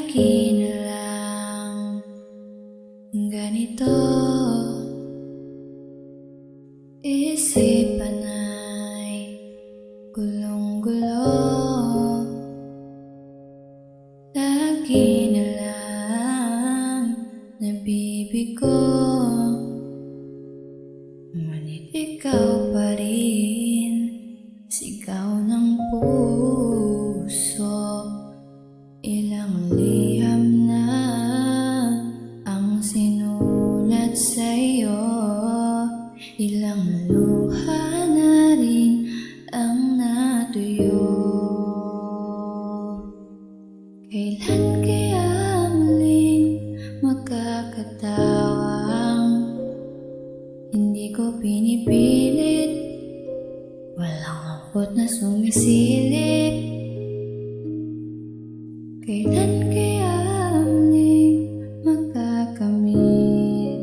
Lagi na lang ganito, isipan ay gulong-gulo. Lagi na lang nabibigo, ngunit ikaw pa rin, sigaw ng puso. Ilang liham na ang sinulat sa'yo, ilang luha na rin ang natuyo. Kailan kaya muling magkakatawang hindi ko pinipilit, walang lungkot na sumisilip? Kailan kaya muling magkakamit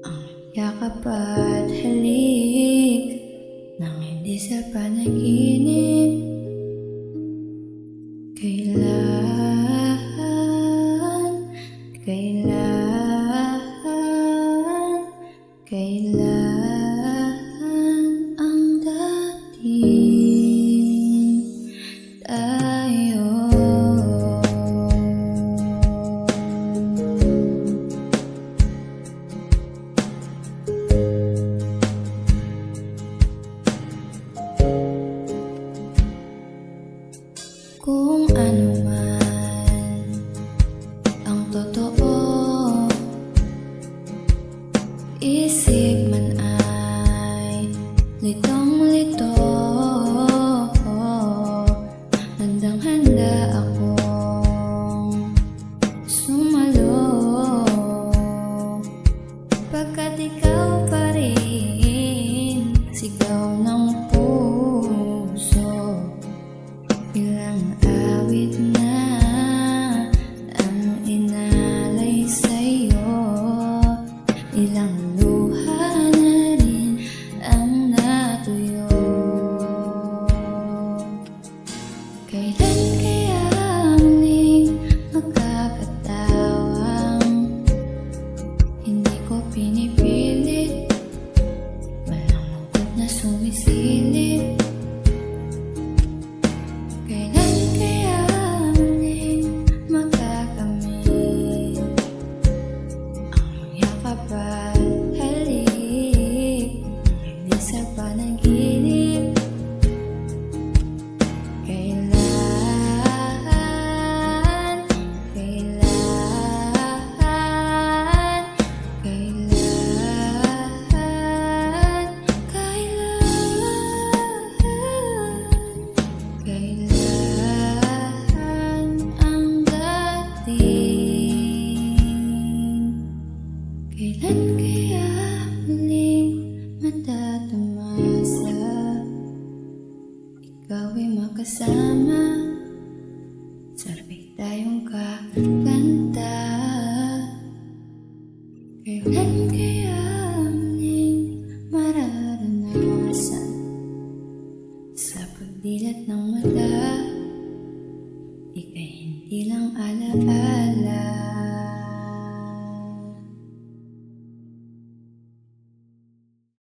ang yakap at halik nang hindi sa panaginip? Kailan ang dating tayo? Kung ano man ang totoo, isip man ay litong-lito, handang-handa akong sumalo, pagkat ikaw pa rin, sigaw ng puso. Ilang awit na ang inalay sa'yo, ilang luha na rin ang natuyo. Kailan kaya muling magkakatawang hindi ko pinipilit, walang lungkot na sumisilip? Kailan kaya muling magkakamit ang yakap at halik nang hindi sa panaginip? Kailan kaya muling matatamasa, ikaw ay makasama, sabay tayong kakanta? Kailan kaya muling mararanasan sa pagdilat ng mata, ika'y hindi lang alaala?